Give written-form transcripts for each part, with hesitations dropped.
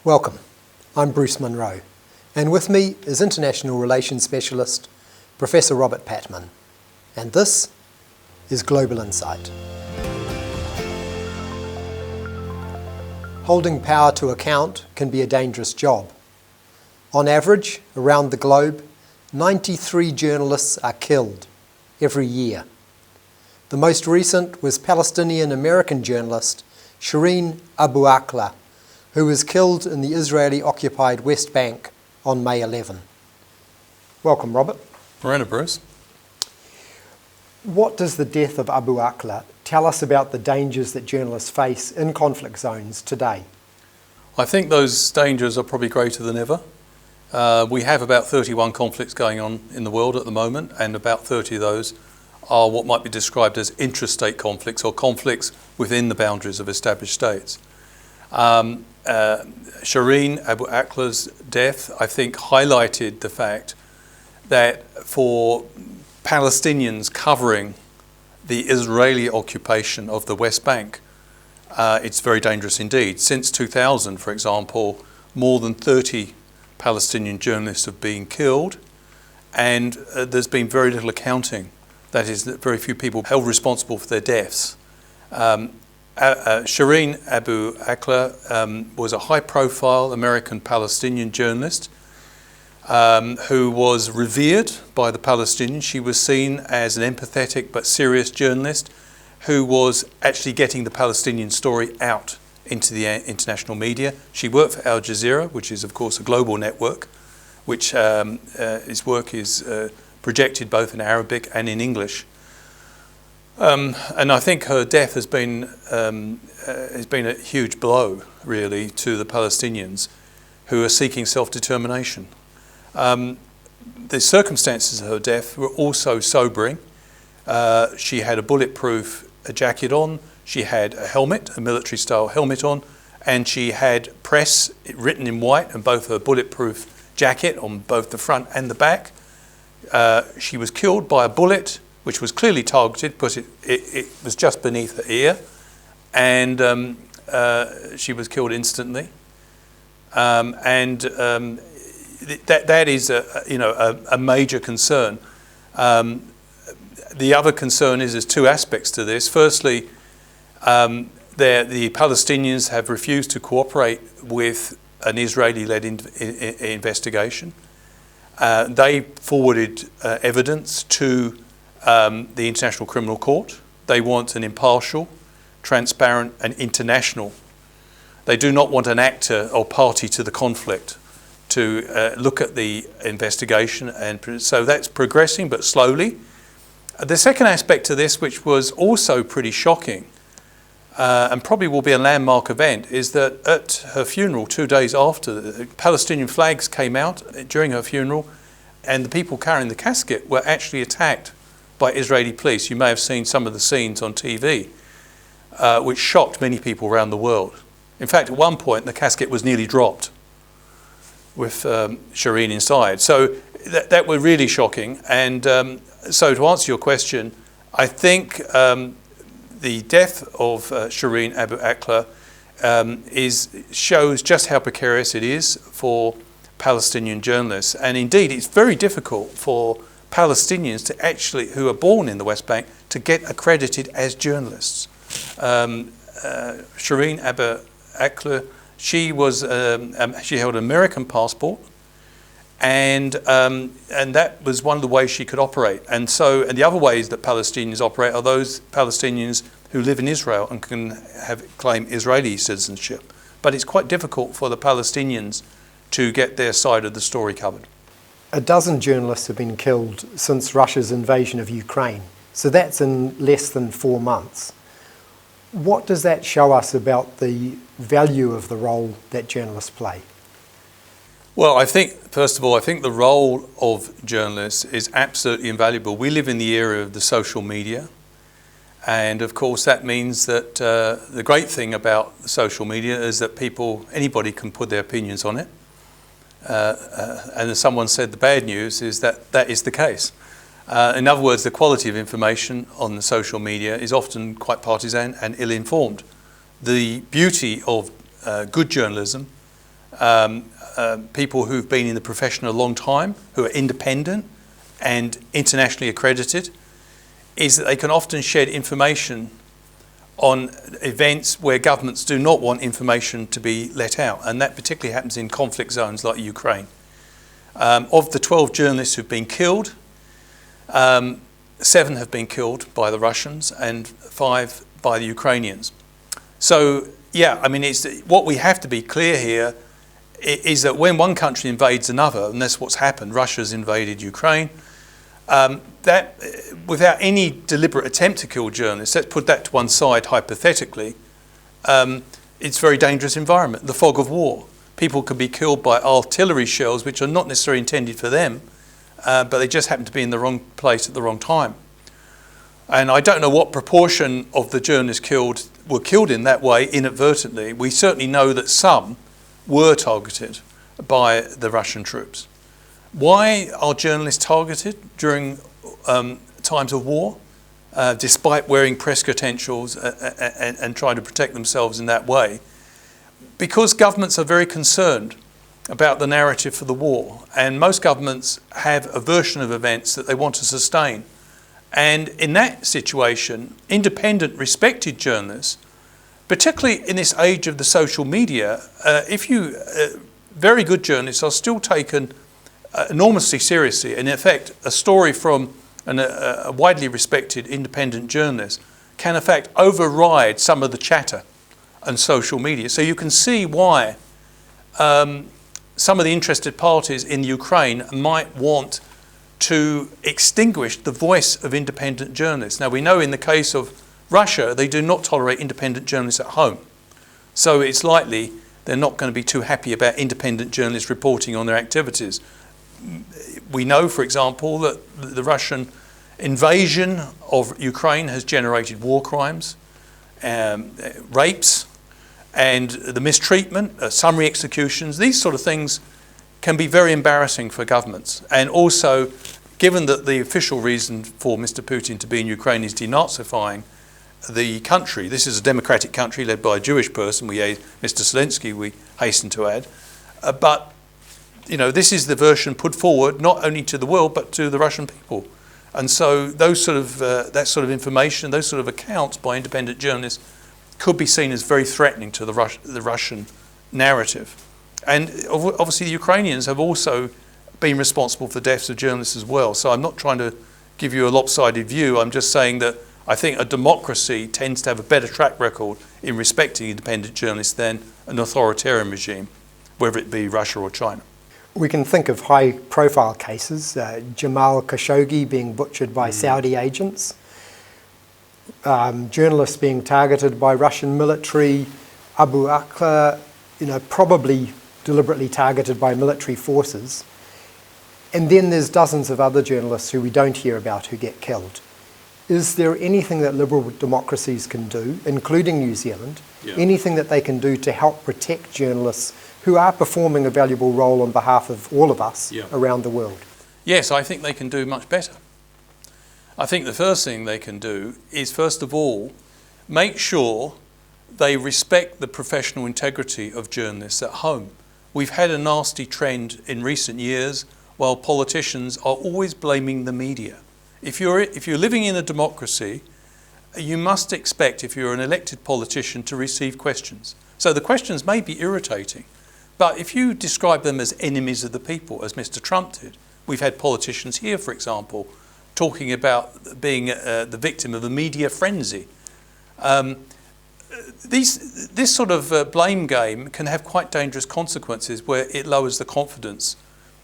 Welcome, I'm Bruce Munro, and with me is International Relations Specialist Professor Robert Patman, and this is Global Insight. Holding power to account can be a dangerous job. On average, around the globe, 93 journalists are killed every year. The most recent was Palestinian-American journalist Shireen Abu Akleh, who was killed in the Israeli-occupied West Bank on May 11. Welcome, Robert. Morena, Bruce. What does the death of Abu Akleh tell us about the dangers that journalists face in conflict zones today? I think those dangers are probably greater than ever. We have about 31 conflicts going on in the world at the moment, and about 30 of those are what might be described as intrastate conflicts or conflicts within the boundaries of established states. Shireen Abu Akleh's death, I think, highlighted the fact that for Palestinians covering the Israeli occupation of the West Bank, it's very dangerous indeed. Since 2000, for example, more than 30 Palestinian journalists have been killed, and there's been very little accounting. That is, that very few people held responsible for their deaths. Shireen Abu Akleh was a high-profile American-Palestinian journalist who was revered by the Palestinians. She was seen as an empathetic but serious journalist who was actually getting the Palestinian story out into the international media. She worked for Al Jazeera, which is, of course, a global network, which his work is projected both in Arabic and in English. And I think her death has been a huge blow, really, to the Palestinians who are seeking self-determination. The circumstances of her death were also sobering. She had a bulletproof jacket on, she had a helmet, a military-style helmet on, and she had press written in white on both her bulletproof jacket, on both the front and the back. She was killed by a bullet which was clearly targeted because it was just beneath her ear, and she was killed instantly. That is a major concern. The other concern is there's two aspects to this. Firstly, the Palestinians have refused to cooperate with an Israeli-led investigation. They forwarded evidence to the International Criminal Court. They want an impartial, transparent and international. They do not want an actor or party to the conflict to look at the investigation, and so that's progressing but slowly. The second aspect to this, which was also pretty shocking and probably will be a landmark event, is that at her funeral, 2 days after, the Palestinian flags came out during her funeral, and the people carrying the casket were actually attacked by Israeli police. You may have seen some of the scenes on TV, which shocked many people around the world. In fact, at one point, the casket was nearly dropped with Shireen inside. So that were really shocking. And so to answer your question, I think the death of Shireen Abu Akleh shows just how precarious it is for Palestinian journalists. And indeed, it's very difficult for Palestinians who are born in the West Bank to get accredited as journalists. Shireen Abu Akleh, she held an American passport, and that was one of the ways she could operate. And the other ways that Palestinians operate are those Palestinians who live in Israel and can claim Israeli citizenship. But it's quite difficult for the Palestinians to get their side of the story covered. A dozen journalists have been killed since Russia's invasion of Ukraine, so that's in less than 4 months. What does that show us about the value of the role that journalists play? Well, first of all, I think the role of journalists is absolutely invaluable. We live in the era of the social media, and of course that means that the great thing about social media is that anybody can put their opinions on it. And as someone said, the bad news is that is the case. In other words, the quality of information on the social media is often quite partisan and ill-informed. The beauty of good journalism people who've been in the profession a long time, who are independent and internationally accredited, is that they can often shed information on events where governments do not want information to be let out, and that particularly happens in conflict zones like Ukraine. Of the 12 journalists who've been killed, 7 have been killed by the Russians and 5 by the Ukrainians. So, yeah, I mean, what we have to be clear here is that when one country invades another, and that's what's happened, Russia's invaded Ukraine, that without any deliberate attempt to kill journalists, let's put that to one side hypothetically, it's a very dangerous environment, the fog of war. People could be killed by artillery shells, which are not necessarily intended for them, but they just happen to be in the wrong place at the wrong time. And I don't know what proportion of the journalists killed were killed in that way inadvertently. We certainly know that some were targeted by the Russian troops. Why are journalists targeted during times of war, despite wearing press credentials and trying to protect themselves in that way? Because governments are very concerned about the narrative for the war, and most governments have a version of events that they want to sustain. And in that situation, independent, respected journalists, particularly in this age of the social media, very good journalists are still taken enormously seriously. And in effect, a story from a widely respected independent journalist can in fact override some of the chatter on social media. So you can see why some of the interested parties in Ukraine might want to extinguish the voice of independent journalists. Now, we know in the case of Russia, they do not tolerate independent journalists at home. So it's likely they're not going to be too happy about independent journalists reporting on their activities. We know, for example, that the Russian invasion of Ukraine has generated war crimes, rapes, and the mistreatment, summary executions. These sort of things can be very embarrassing for governments. And also, given that the official reason for Mr. Putin to be in Ukraine is denazifying the country, this is a democratic country led by a Jewish person, Mr. Zelensky, we hasten to add, but this is the version put forward not only to the world but to the Russian people. And so that sort of information, those sort of accounts by independent journalists could be seen as very threatening to the Russian narrative. And obviously the Ukrainians have also been responsible for the deaths of journalists as well. So I'm not trying to give you a lopsided view. I'm just saying that I think a democracy tends to have a better track record in respecting independent journalists than an authoritarian regime, whether it be Russia or China. We can think of high-profile cases, Jamal Khashoggi being butchered by Saudi agents, journalists being targeted by Russian military, Abu Akla, probably deliberately targeted by military forces. And then there's dozens of other journalists who we don't hear about who get killed. Is there anything that liberal democracies can do, including New Zealand, anything that they can do to help protect journalists who are performing a valuable role on behalf of all of us around the world? Yes, I think they can do much better. I think the first thing they can do is, first of all, make sure they respect the professional integrity of journalists at home. We've had a nasty trend in recent years while politicians are always blaming the media. If you're living in a democracy, you must expect, if you're an elected politician, to receive questions. So the questions may be irritating, but if you describe them as enemies of the people, as Mr. Trump did, we've had politicians here, for example, talking about being the victim of a media frenzy. This sort of blame game can have quite dangerous consequences where it lowers the confidence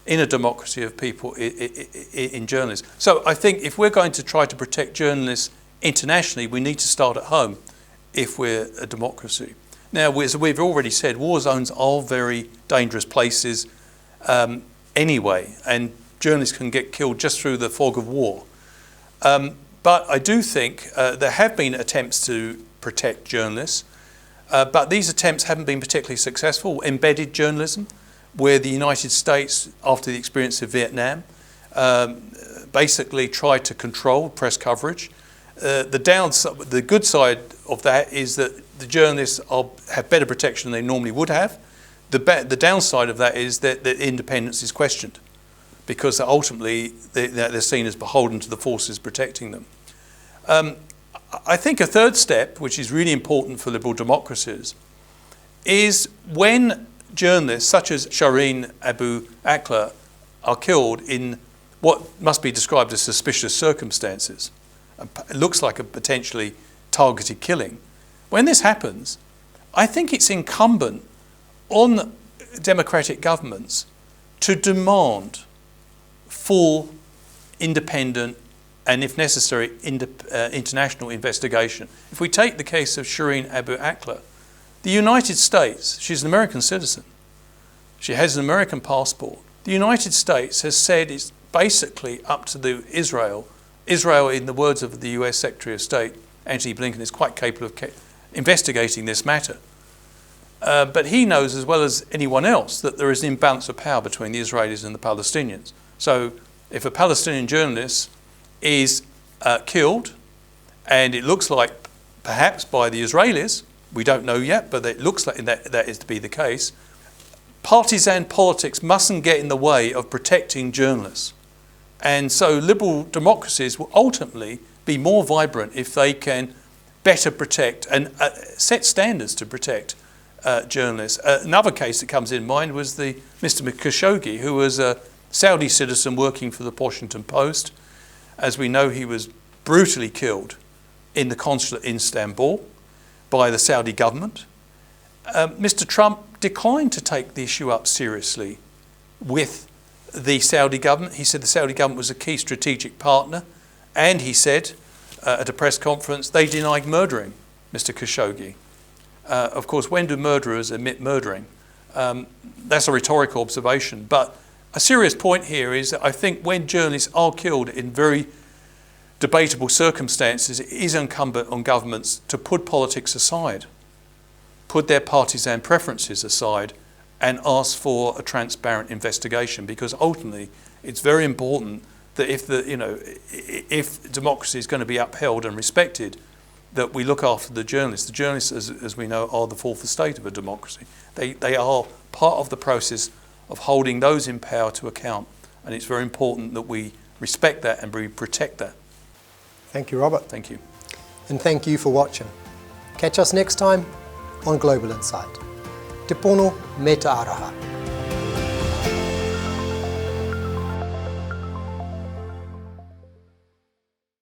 in a democracy of people in journalists. So I think if we're going to try to protect journalists internationally, we need to start at home if we're a democracy. Now, as we've already said, war zones are very dangerous places anyway, and journalists can get killed just through the fog of war. But I do think there have been attempts to protect journalists, but these attempts haven't been particularly successful. Embedded journalism, where the United States, after the experience of Vietnam, basically tried to control press coverage. The good side of that is that the journalists have better protection than they normally would have, The downside of that is that independence is questioned, because ultimately they're seen as beholden to the forces protecting them. I think a third step, which is really important for liberal democracies, is when journalists such as Shireen Abu Akleh are killed in what must be described as suspicious circumstances. It looks like a potentially targeted killing. When this happens, I think it's incumbent on democratic governments to demand full, independent, and if necessary, international investigation. If we take the case of Shireen Abu Akleh, the United States, she's an American citizen, she has an American passport. The United States has said it's basically up to Israel. Israel, in the words of the US Secretary of State, Antony Blinken, is quite capable of investigating this matter. But he knows as well as anyone else that there is an imbalance of power between the Israelis and the Palestinians. So if a Palestinian journalist is killed, and it looks like perhaps by the Israelis, we don't know yet, but it looks like that is to be the case, partisan politics mustn't get in the way of protecting journalists. And so liberal democracies will ultimately be more vibrant if they can better protect and set standards to protect journalists. Another case that comes in mind was the Mr. Khashoggi, who was a Saudi citizen working for the Washington Post. As we know, he was brutally killed in the consulate in Istanbul by the Saudi government. Mr. Trump declined to take the issue up seriously with the Saudi government. He said the Saudi government was a key strategic partner, and he said at a press conference they denied murdering Mr. Khashoggi. Of course, when do murderers admit murdering? That's a rhetorical observation, but a serious point here is that I think when journalists are killed in very debatable circumstances, it is incumbent on governments to put politics aside, put their partisan preferences aside, and ask for a transparent investigation, because ultimately it's very important that if democracy is going to be upheld and respected, that we look after the journalists. The journalists, as we know, are the fourth estate of a democracy. They are part of the process of holding those in power to account, and it's very important that we respect that and we protect that. Thank you, Robert. Thank you. And thank you for watching. Catch us next time on Global Insight. Te pono me te araha.